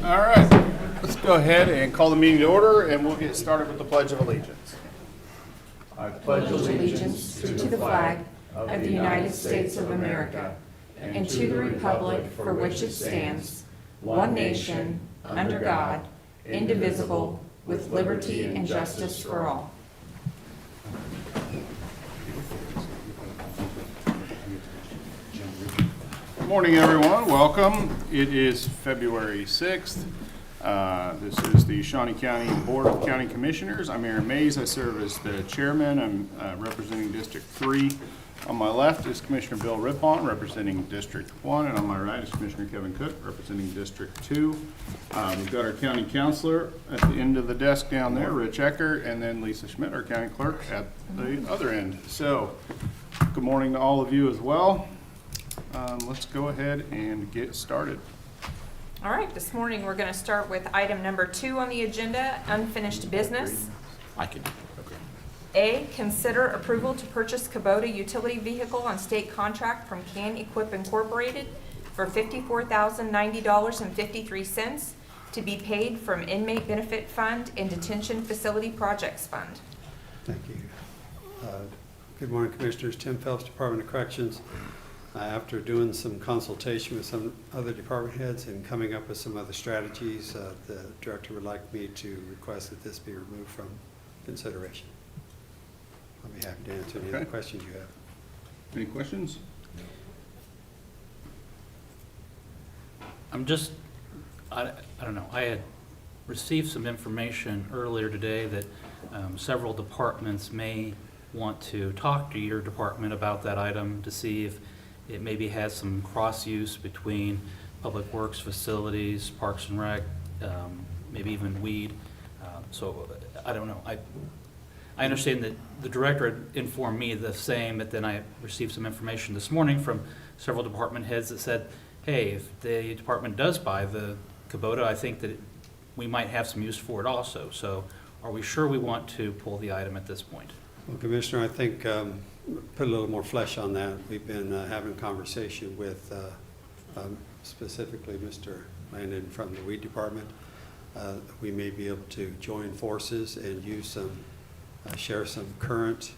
All right, let's go ahead and call the meeting to order, and we'll get started with the Pledge of Allegiance. I pledge allegiance to the flag of the United States of America and to the republic for which it stands, one nation, under God, indivisible, with liberty and justice for all. Good morning, everyone. Welcome. It is February 6th. This is the Shawnee County Board of County Commissioners. I'm Aaron Mays. I serve as the chairman. I'm representing District 3. On my left is Commissioner Bill Rippon, representing District 1, and on my right is Commissioner Kevin Cook, representing District 2. We've got our county counselor at the end of the desk down there, Rich Ecker, and then Lisa Schmidt, our county clerk, at the other end. So, good morning to all of you as well. Let's go ahead and get started. All right, this morning we're going to start with item number 2 on the agenda, unfinished business. A, consider approval to purchase Kubota utility vehicle on state contract from Can Equip Incorporated for $54,090.53 to be paid from Inmate Benefit Fund and Detention Facility Projects Fund. Thank you. Good morning, Commissioners. Tim Phelps, Department of Corrections. After doing some consultation with some other department heads and coming up with some other strategies, the director would like me to request that this be removed from consideration. I'll be happy to answer any other questions you have. Any questions? I don't know, I had received some information earlier today that several departments may want to talk to your department about that item to see if it maybe has some cross-use between public works facilities, parks and rec, maybe even weed. So I don't know. I understand that the director had informed me the same, but then I received some information this morning from several department heads that said, hey, if the department does buy the Kubota, I think that we might have some use for it also. So are we sure we want to pull the item at this point? Well, Commissioner, I think put a little more flesh on that. We've been having a conversation with specifically Mr. Landon from the weed department. We may be able to join forces and use some, share some current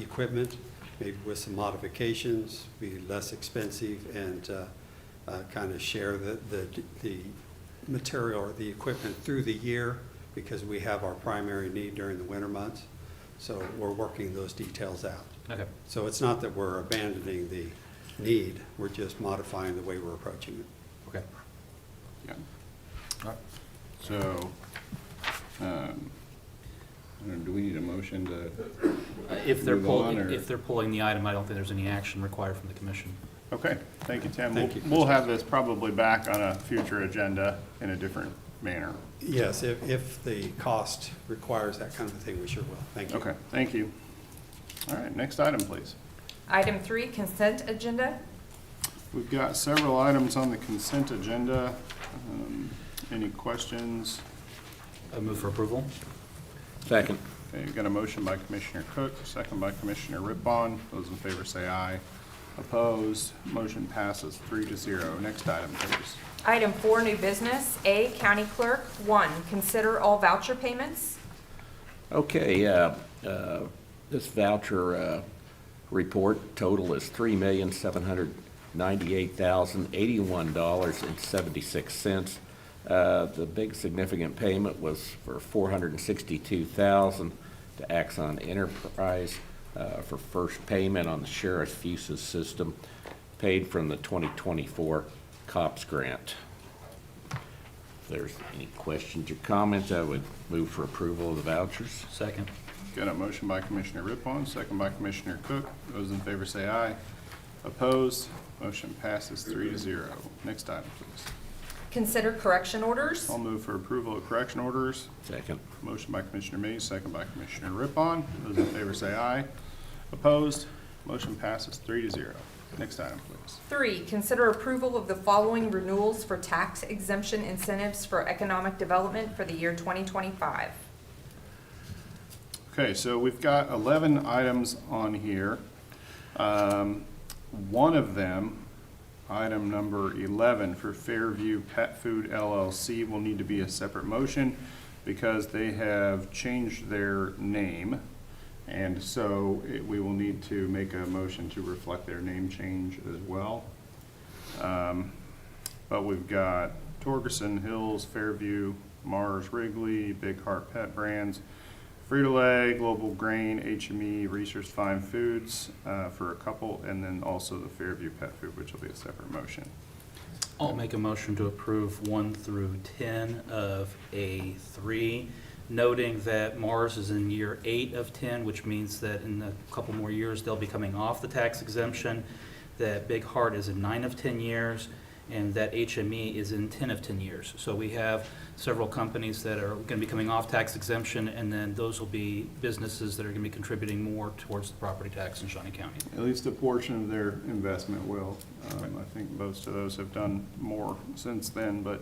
equipment, maybe with some modifications, be less expensive, and kind of share the material or the equipment through the year, because we have our primary need during the winter months. So we're working those details out. Okay. So it's not that we're abandoning the need, we're just modifying the way we're approaching it. Okay. Yeah. All right. So, do we need a motion to If they're move on, pulling the item, I don't think there's any action required from the commission. Okay, thank you, Tim. Thank you. We'll have this probably back on a future agenda in a different manner. Yes, if the cost requires that kind of thing, we sure will. Thank you. Okay, thank you. All right, next item, please. Item 3, consent agenda. We've got several items on the consent agenda. Any questions? I move for approval. Second. Okay, we've got a motion by Commissioner Cook, second by Commissioner Rippon. Those in favor say aye. Opposed? Motion passes 3-0. Next item, please. Item 4, new business. A, county clerk. 1, consider all voucher payments. Okay, this voucher report total is $3,798,081.76. The big significant payment was for $462,000 to Axon Enterprise for first payment on the Sheriff's Fuses system, paid from the 2024 COPS grant. If there's any questions or comments, I would move for approval of the vouchers. Second. Got a motion by Commissioner Rippon, second by Commissioner Cook. Those in favor say aye. Opposed? Motion passes 3-0. Next item, please. Consider correction orders. I'll move for approval of correction orders. Second. Motion by Commissioner Mays, second by Commissioner Rippon. Those in favor say aye. Opposed? Motion passes 3-0. Next item, please. 3, consider approval of the following renewals for tax exemption incentives for economic development for the year 2025. Okay, so we've got 11 items on here. One of them Item number 11 for Fairview Pet Food LLC will need to be a separate motion because they have changed their name. And so we will need to make a motion to reflect their name change as well. But we've got Torgerson, Hills, Fairview, Mars, Wrigley, Big Heart Pet Brands, Frito-Lay, Global Grain, HME, Research Fine Foods for a couple, and then also the Fairview Pet Food, which will be a separate motion. I'll make a motion to approve 1 through 10 of A3, noting that Mars is in year 8 of 10, which means that in a couple more years, they'll be coming off the tax exemption, that Big Heart is in 9 of 10 years, and that HME is in 10 of 10 years. So we have several companies that are going to be coming off tax exemption, and then those will be businesses that are going to be contributing more towards the property tax in Shawnee County. At least a portion of their investment will. I think most of those have done more since then, but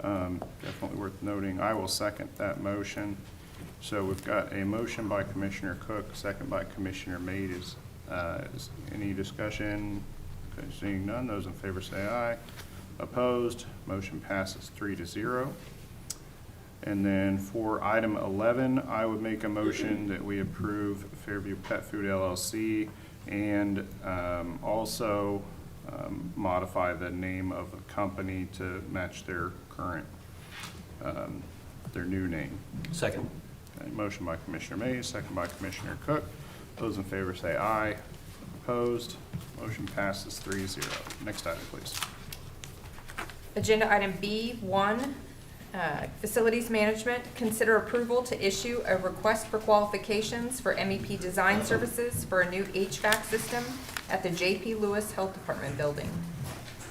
definitely worth noting. I will second that motion. So we've got a motion by Commissioner Cook, second by Commissioner Maid. Is any discussion? Okay, seeing none, those in favor say aye. Opposed, motion passes 3-0. And then for item 11, I would make a motion that we approve Fairview Pet Food LLC and also modify the name of the company to match their current, their new name. Second. Okay, motion by Commissioner Mays, second by Commissioner Cook. Those in favor say aye. Opposed, motion passes 3-0. Next item, please. Agenda item B1, Facilities Management. Consider approval to issue a request for qualifications for MEP design services for a new HVAC system at the J.P. Lewis Health Department building.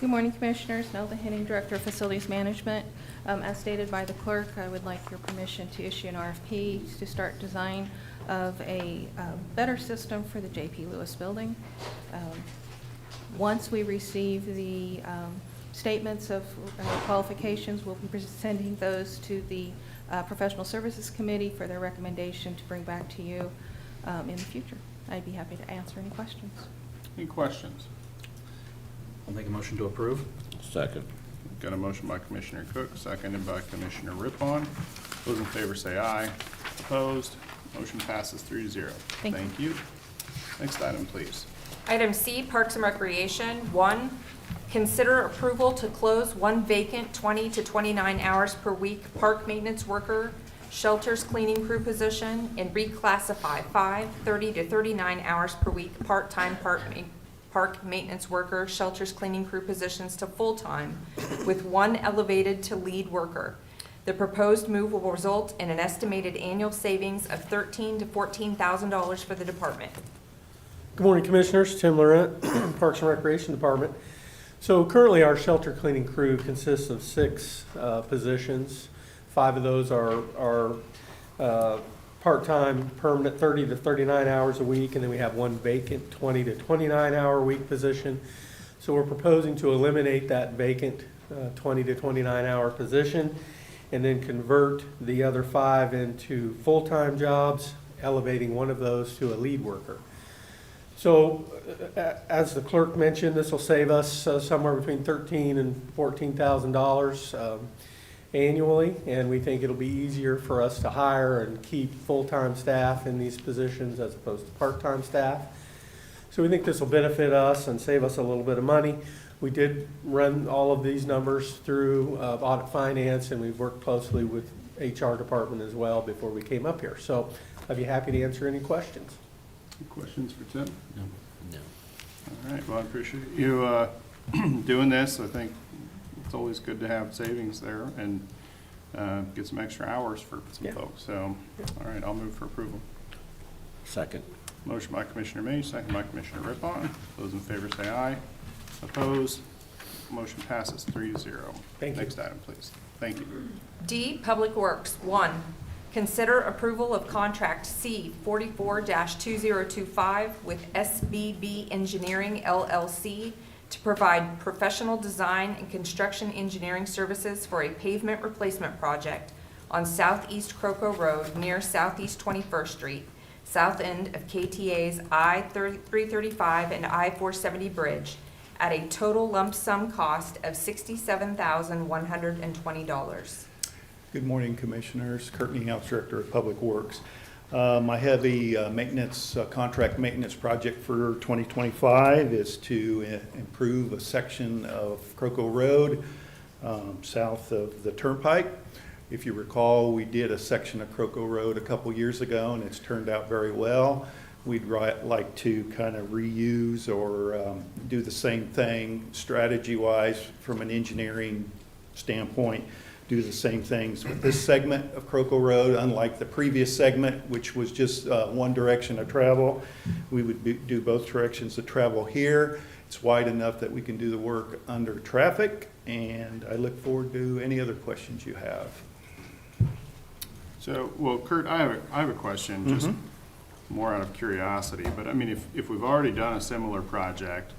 Good morning, Commissioners. Nelda Henning, Director of Facilities Management. As stated by the clerk, I would like your permission to issue an RFP to start design of a better system for the J.P. Lewis building. Once we receive the statements of qualifications, we'll be presenting those to the Professional Services Committee for their recommendation to bring back to you in the future. I'd be happy to answer any questions. Any questions? I'll make a motion to approve. Second. Got a motion by Commissioner Cook, seconded by Commissioner Rippon. Those in favor say aye. Opposed, motion passes 3-0. Thank you. Next item, please. Item C, Parks and Recreation. 1, consider approval to close 1 vacant 20 to 29 hours per week park maintenance worker, shelters cleaning crew position, and reclassify 5 30 to 39 hours per week part-time park maintenance worker, shelters cleaning crew positions to full-time, with 1 elevated to lead worker. The proposed move will result in an estimated annual savings of $13,000 to $14,000 for the department. Good morning, Commissioners. Tim Laurent, Parks and Recreation Department. So currently our shelter cleaning crew consists of 6 positions. 5 of those are part-time, permanent, 30 to 39 hours a week, and then we have 1 vacant 20 to 29 hour a week position. So we're proposing to eliminate that vacant 20 to 29 hour position and then convert the other 5 into full-time jobs, elevating 1 of those to a lead worker. So as the clerk mentioned, this will save us somewhere between $13,000 and $14,000 annually, and we think it'll be easier for us to hire and keep full-time staff in these positions as opposed to part-time staff. So we think this will benefit us and save us a little bit of money. We did run all of these numbers through audit finance, and we've worked closely with HR department as well before we came up here. So I'd be happy to answer any questions. Any questions for Tim? No. No. All right, well, I appreciate you doing this. I think it's always good to have savings there and get some extra hours for some folks. So, all right, I'll move for approval. Second. Motion by Commissioner May, second by Commissioner Rippon. Those in favor say aye. Opposed, motion passes 3-0. Thank you. Next item, please. Thank you. D, Public Works. 1, consider approval of contract C 44-2025 with SBB Engineering LLC to provide professional design and construction engineering services for a pavement replacement project on Southeast Croco Road near Southeast 21st Street, south end of KTA's I-335 and I-470 bridge, at a total lump sum cost of $67,120. Good morning, Commissioners. Kurt Niehaus, Director of Public Works. My heavy maintenance, contract maintenance project for 2025 is to improve a section of Croco Road south of the Turnpike. If you recall, we did a section of Croco Road a couple years ago, and it's turned out very well. We'd like to kind of reuse or do the same thing strategy-wise from an engineering standpoint, do the same things with this segment of Croco Road. Unlike the previous segment, which was just one direction of travel, we would do both directions of travel here. It's wide enough that we can do the work under traffic, and I look forward to any other questions you have. So, well, Kurt, I have a question, just more out of curiosity, but I mean, if we've already done a similar project,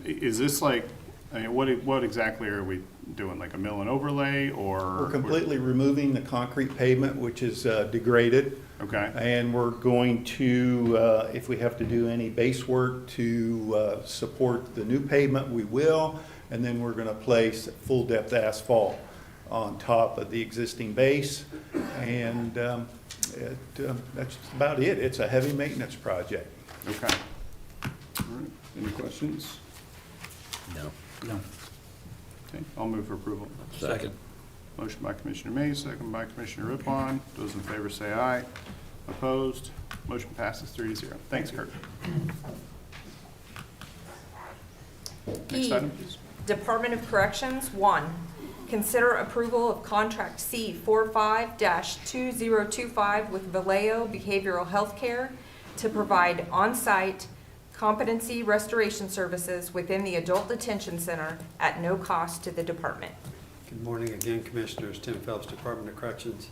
is this like, I mean, what exactly are we doing, like a mill and overlay, or? We're completely removing the concrete pavement, which is degraded. Okay. And we're going to, if we have to do any base work to support the new pavement, we will. And then we're going to place full depth asphalt on top of the existing base. And that's about it. It's a heavy maintenance project. Okay. All right. Any questions? No. No. Okay, I'll move for approval. Second. Motion by Commissioner Mays, second by Commissioner Rippon. Those in favor say aye. Opposed? Motion passes 3-0. Thanks, Kurt. Next E, item, please. Department of Corrections, 1, consider approval of contract C45-2025 with Vallejo Behavioral Health Care to provide on-site competency restoration services within the Adult Detention Center at no cost to the department. Good morning again, Commissioners. Tim Phelps, Department of Corrections.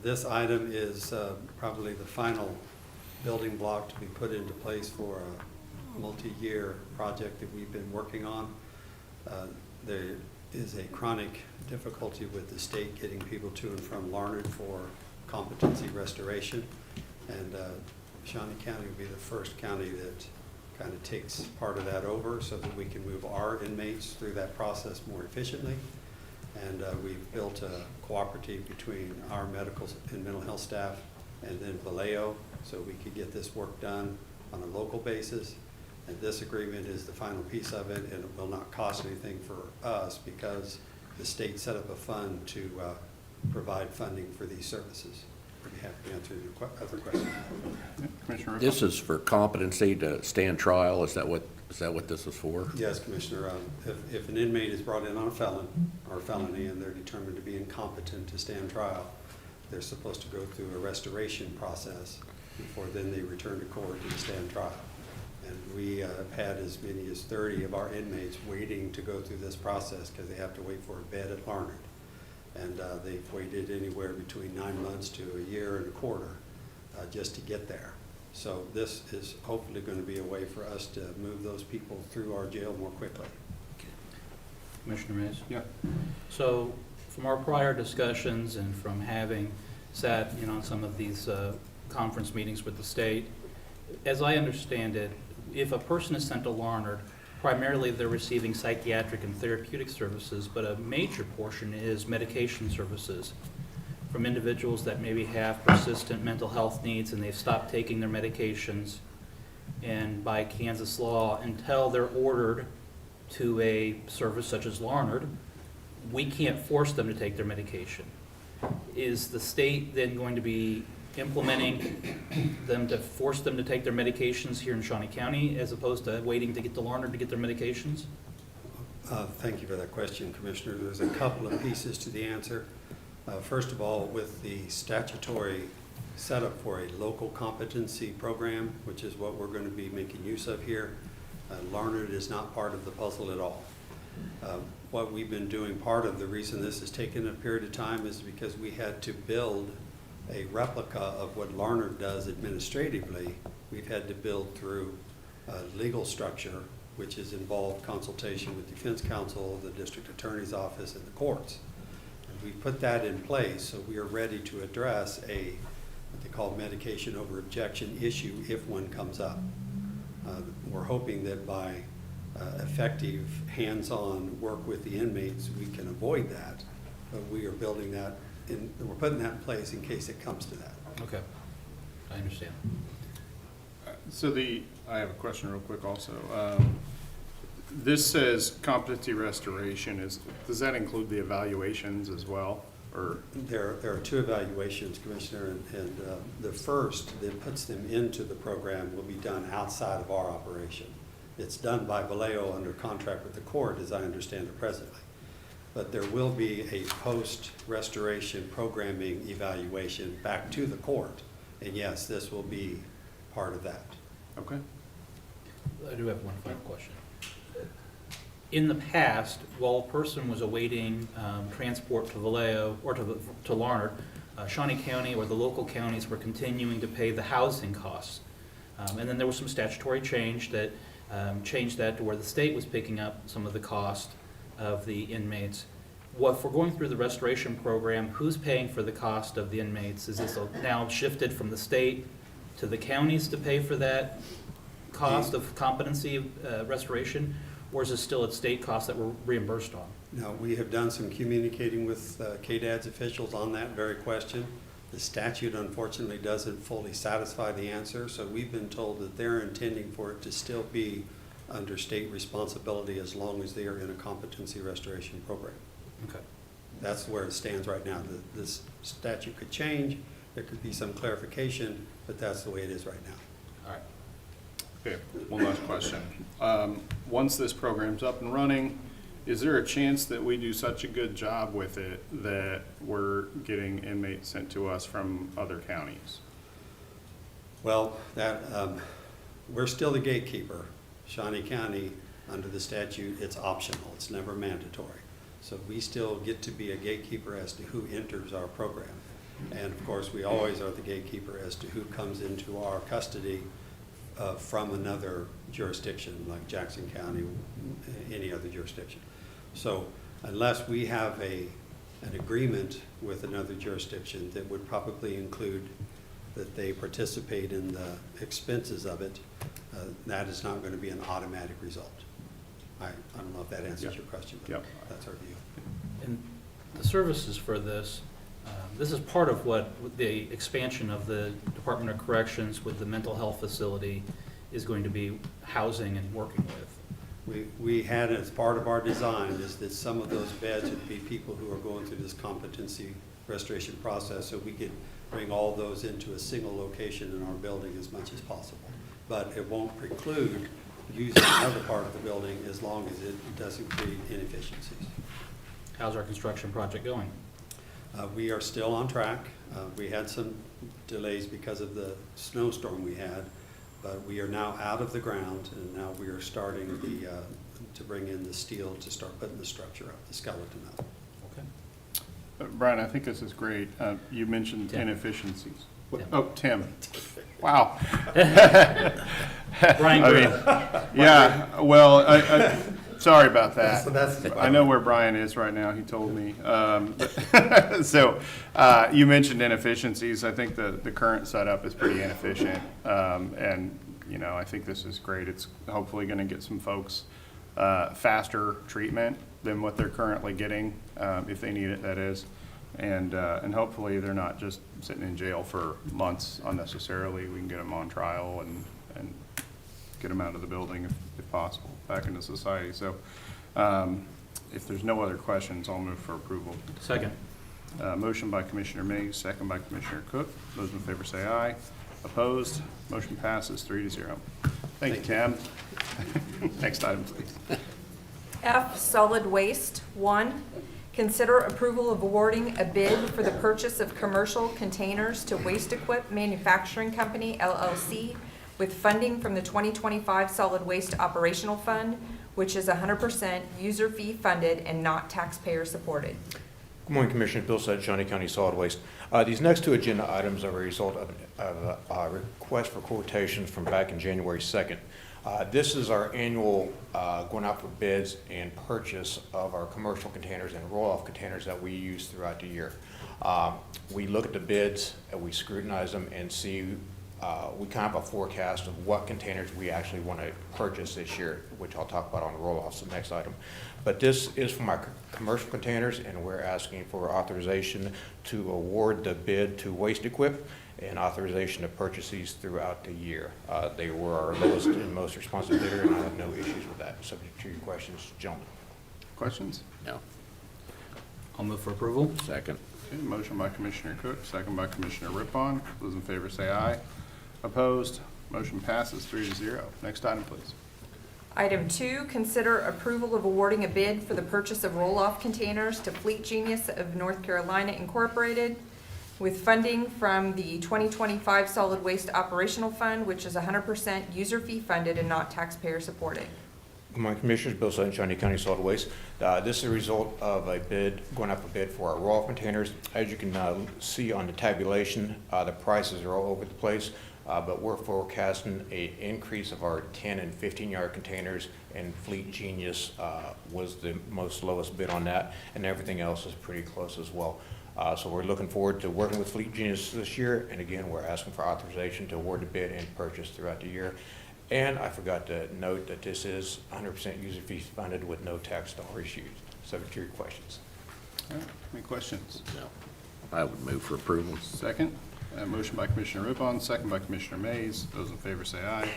This item is probably the final building block to be put into place for a multi-year project that we've been working on. There is a chronic difficulty with the state getting people to and from Larned for competency restoration. And Shawnee County will be the first county that kind of takes part of that over so that we can move our inmates through that process more efficiently. And we've built a cooperative between our medical and mental health staff and then Vallejo, so we could get this work done on a local basis. And this agreement is the final piece of it, and it will not cost anything for us because the state set up a fund to provide funding for these services. Pretty happy to answer your other questions. Yeah, Commissioner Rippon. This is for competency to stand trial. Is that what this is for? Yes, Commissioner. If an inmate is brought in on a felony and they're determined to be incompetent to stand trial, they're supposed to go through a restoration process before then they return to court to stand trial. And we have had as many as 30 of our inmates waiting to go through this process because they have to wait for a bed at Larned. And they've waited anywhere between 9 months to a year and a quarter just to get there. So this is hopefully going to be a way for us to move those people through our jail more quickly. Commissioner Mays? Yeah. So from our prior discussions and from having sat in on some of these conference meetings with the state, as I understand it, if a person is sent to Larned, primarily they're receiving psychiatric and therapeutic services, but a major portion is medication services from individuals that maybe have persistent mental health needs and they've stopped taking their medications. And by Kansas law, until they're ordered to a service such as Larned, we can't force them to take their medication. Is the state then going to be implementing them to force them to take their medications here in Shawnee County as opposed to waiting to get to Larned to get their medications? Thank you for that question, Commissioner. There's a couple of pieces to the answer. First of all, with the statutory setup for a local competency program, which is what we're going to be making use of here, Larned is not part of the puzzle at all. What we've been doing, part of the reason this has taken a period of time is because we had to build a replica of what Larned does administratively. We've had to build through a legal structure, which has involved consultation with defense counsel, the district attorney's office, and the courts. And we put that in place so we are ready to address what they call medication over objection issue if one comes up. We're hoping that by effective hands-on work with the inmates, we can avoid that. But we are building that we're putting that in place in case it comes to that. Okay, I understand. So I have a question real quick also. This says competency restoration. Does that include the evaluations as well? Or There are two evaluations, Commissioner, and the first that puts them into the program will be done outside of our operation. It's done by Vallejo under contract with the court, as I understand it presently. But there will be a post-restoration programming evaluation back to the court. And yes, this will be part of that. okay. I do have one final question. In the past, while a person was awaiting transport to Vallejo or to Larned, Shawnee County or the local counties were continuing to pay the housing costs. And then there was some statutory change that changed that to where the state was picking up some of the cost of the inmates. If we're going through the restoration program, who's paying for the cost of the inmates? Is this now shifted from the state to the counties to pay for that cost of competency restoration? Or is it still at state costs that we're reimbursed on? Now, we have done some communicating with KDAD's officials on that very question. The statute unfortunately doesn't fully satisfy the answer, so we've been told that they're intending for it to still be under state responsibility as long as they are in a competency restoration program. Okay. That's where it stands right now. This statute could change, there could be some clarification, but that's the way it is right now. All right. Okay, one last question. Once this program's up and running, is there a chance that we do such a good job with it that we're getting inmates sent to us from other counties? Well, we're still the gatekeeper. Shawnee County, under the statute, it's optional. It's never mandatory. So we still get to be a gatekeeper as to who enters our program. And of course, we always are the gatekeeper as to who comes into our custody from another jurisdiction, like Jackson County, any other jurisdiction. So unless we have an agreement with another jurisdiction that would probably include that they participate in the expenses of it, that is not going to be an automatic result. I don't know if that answers your question, but that's our view. And the services for this, this is part of what the expansion of the Department of Corrections with the mental health facility is going to be housing and working with. We had as part of our design is that some of those beds would be people who are going through this competency restoration process, so we could bring all those into a single location in our building as much as possible. But it won't preclude using another part of the building as long as it doesn't create inefficiencies. How's our construction project going? We are still on track. We had some delays because of the snowstorm we had, but we are now out of the ground, and now we are starting to bring in the steel to start putting the structure up, the skeleton up. Okay. Brian, I think this is great. You mentioned Tim. inefficiencies. Tim. Oh, Tim. Wow. Brian I mean, yeah, well, sorry about So that. that's I know where Brian is right now, he told me. So, you mentioned inefficiencies. I think the current setup is pretty inefficient. And, you know, I think this is great. It's hopefully gonna get some folks faster treatment than what they're currently getting, if they need it, that is. And hopefully they're not just sitting in jail for months unnecessarily. We can get them on trial and get them out of the building if possible, back into society. So if there's no other questions, I'll move for approval. Second. Motion by Commissioner Mays, second by Commissioner Cook. Those in favor say aye. Opposed? Motion passes 3-0. Thank you, Tim. Next item, please. F, solid waste. 1, consider approval of awarding a bid for the purchase of commercial containers to Waste Equip Manufacturing Company, LLC, with funding from the 2025 Solid Waste Operational Fund, which is 100% user fee funded and not taxpayer supported. Good morning, Commissioner. Bill Sutton, Shawnee County Solid Waste. These next two agenda items are a result of a request for quotations from back in January 2nd. This is our annual going out for bids and purchase of our commercial containers and roll-off containers that we use throughout the year. We look at the bids and we scrutinize them and see we kind of have a forecast of what containers we actually want to purchase this year, which I'll talk about on the roll-offs, the next item. But this is from our commercial containers, and we're asking for authorization to award the bid to Waste Equip and authorization to purchase these throughout the year. They were our lowest and most responsive bidder, and I have no issues with that. Subject to your questions, gentlemen. Questions? No. I'll move for approval. Second. Okay, motion by Commissioner Cook, second by Commissioner Rippon. Those in favor say aye. Opposed? Motion passes 3-0. Next item, please. Item 2, consider approval of awarding a bid for the purchase of roll-off containers to Fleet Genius of North Carolina Incorporated with funding from the 2025 Solid Waste Operational Fund, which is 100% user fee funded and not taxpayer supported. Good morning, Commissioners. Bill Sutton, Shawnee County Solid Waste. This is a result of a bid, going up a bid for our roll-off containers. As you can see on the tabulation, the prices are all over the place, but we're forecasting an increase of our 10 and 15-yard containers, and Fleet Genius was the most lowest bid on that, and everything else is pretty close as well. So we're looking forward to working with Fleet Genius this year, and again, we're asking for authorization to award the bid and purchase throughout the year. And I forgot to note that this is 100% user fee funded with no tax dollars used. Subject to your questions. All right, any questions? No. I would move for approval. Second. Motion by Commissioner Rippon, second by Commissioner Mays. Those in favor say aye.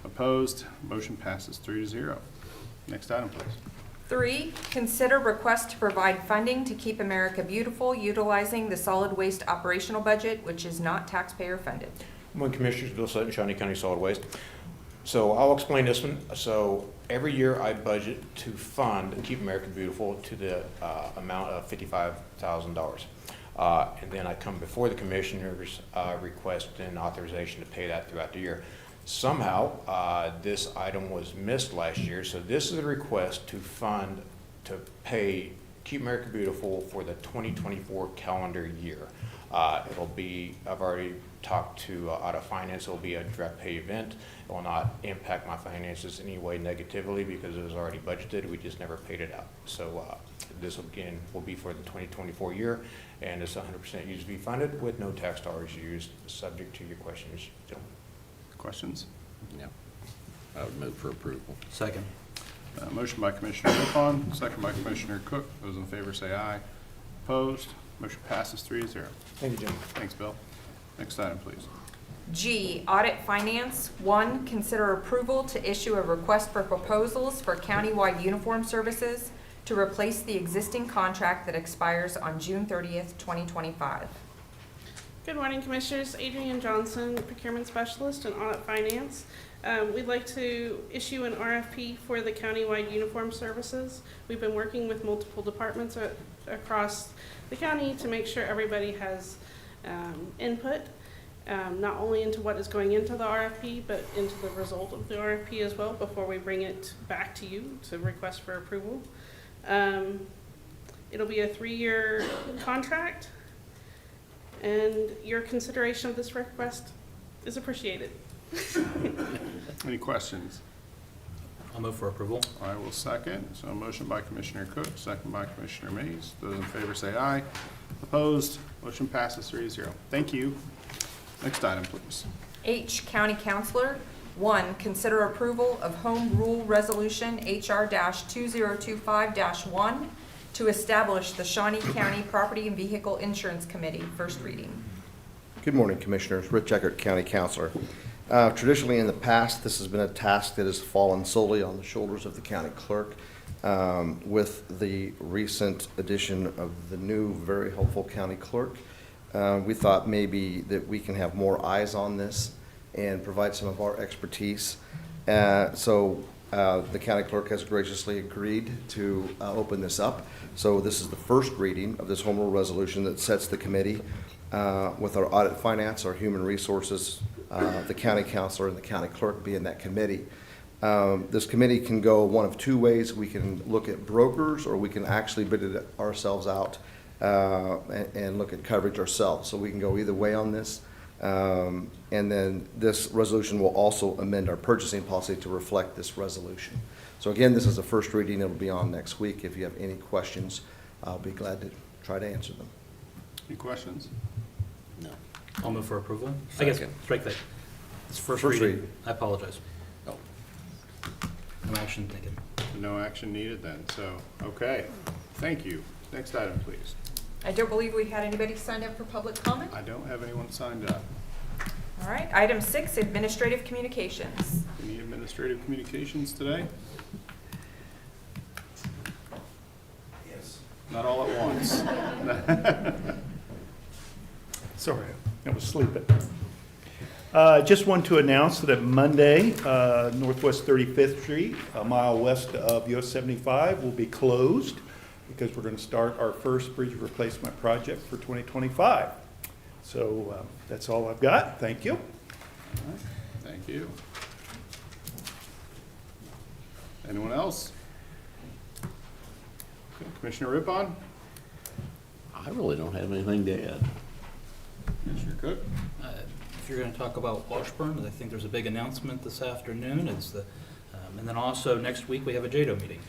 Opposed? Motion passes 3-0. Next item, please. 3, consider request to provide funding to Keep America Beautiful utilizing the solid waste operational budget, which is not taxpayer funded. Good morning, Commissioners. Bill Sutton, Shawnee County Solid Waste. So I'll explain this one. So every year I budget to fund Keep America Beautiful to the amount of $55,000. And then I come before the Commissioners requesting authorization to pay that throughout the year. Somehow, this item was missed last year, so this is a request to fund, to pay Keep America Beautiful for the 2024 calendar year. It'll be, I've already talked to out of finance, it'll be a direct pay event. It will not impact my finances any way negatively because it was already budgeted, we just never paid it out. So this again will be for the 2024 year, and it's 100% user fee funded with no tax dollars used, subject to your questions, gentlemen. Questions? No. I would move for approval. Second. Motion by Commissioner Rippon, second by Commissioner Cook. Those in favor say aye. Opposed? Motion passes 3-0. Thank you, gentlemen. Thanks, Bill. Next item, please. G, audit finance. 1, consider approval to issue a request for proposals for countywide uniform services to replace the existing contract that expires on June 30th, 2025. Good morning, Commissioners. Adrienne Johnson, Procurement Specialist in Audit Finance. We'd like to issue an RFP for the countywide uniform services. We've been working with multiple departments across the county to make sure everybody has input, not only into what is going into the RFP, but into the result of the RFP as well before we bring it back to you to request for approval. It'll be a 3-year contract, and your consideration of this request is appreciated. Any questions? I'll move for approval. I will second. So a motion by Commissioner Cook, second by Commissioner Mays. Those in favor say aye. Opposed? Motion passes 3-0. Thank you. Next item, please. H, County Counselor. 1, consider approval of Home Rule Resolution HR-2025-1 to establish the Shawnee County Property and Vehicle Insurance Committee. First reading. Good morning, Commissioners. Rich Eckert, County Counselor. Traditionally, in the past, this has been a task that has fallen solely on the shoulders of the county clerk. With the recent addition of the new, very helpful county clerk, we thought maybe that we can have more eyes on this and provide some of our expertise. So the county clerk has graciously agreed to open this up. So this is the first reading of this home rule resolution that sets the committee with our audit finance, our human resources, the county counselor, and the county clerk being that committee. This committee can go one of 2 ways. We can look at brokers, or we can actually bid it ourselves out and look at coverage ourselves. So we can go either way on this. And then this resolution will also amend our purchasing policy to reflect this resolution. So again, this is the first reading. It'll be on next week. If you have any questions, I'll be glad to try to answer them. Any questions? No. I'll move for approval. I guess, Second. strike that. It's first First reading. reading. I apologize. No action taken. No action needed then, so, okay. Thank you. Next item, please. I don't believe we had anybody signed up for public comment. I don't have anyone signed up. All right, item 6, administrative communications. Any administrative communications today? Yes. Not all at once. Sorry, I was sleeping. Just want to announce that Monday, Northwest 35th Street, a mile west of US 75, will be closed because we're going to start our first bridge replacement project for 2025. So that's all I've got. Thank you. All right, thank you. Anyone else? Okay, Commissioner Rippon? I really don't have anything to add. Commissioner Cook? If you're going to talk about Washburn, I think there's a big announcement this afternoon. It's the, and then also next week we have a JADO meeting.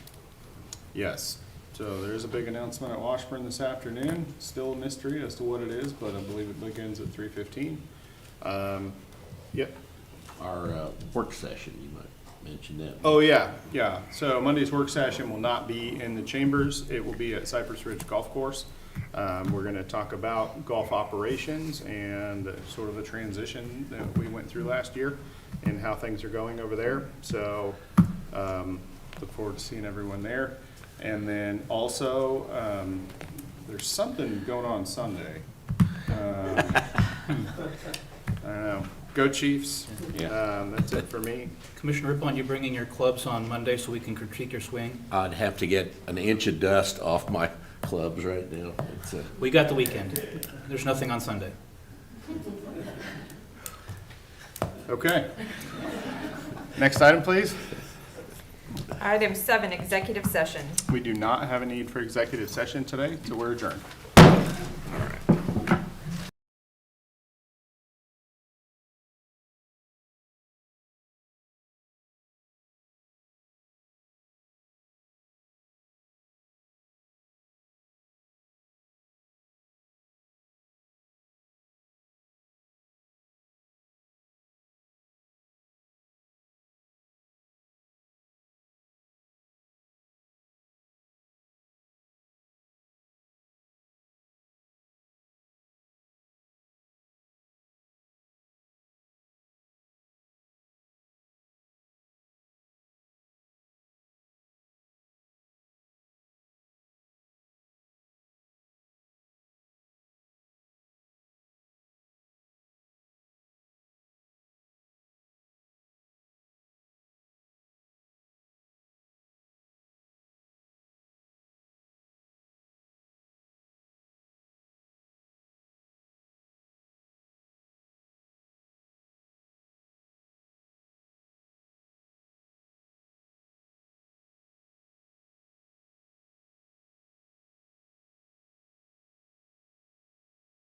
Yes. So there is a big announcement at Washburn this afternoon. Still a mystery as to what it is, but I believe it begins at 3:15. Yep. Our work session, you might mention that. Oh, yeah, yeah. So Monday's work session will not be in the chambers. It will be at Cypress Ridge Golf Course. We're going to talk about golf operations and sort of the transition that we went through last year and how things are going over there. So look forward to seeing everyone there. And then also, there's something going on Sunday. I don't know. Go Chiefs. That's it for me. Commissioner Rippon, you bringing your clubs on Monday so we can critique your swing? I'd have to get an inch of dust off my clubs right now. It's We got the weekend. There's nothing on Sunday. Okay. Next item, please. Item 7, executive session. We do not have a need for executive session today, so we're adjourned.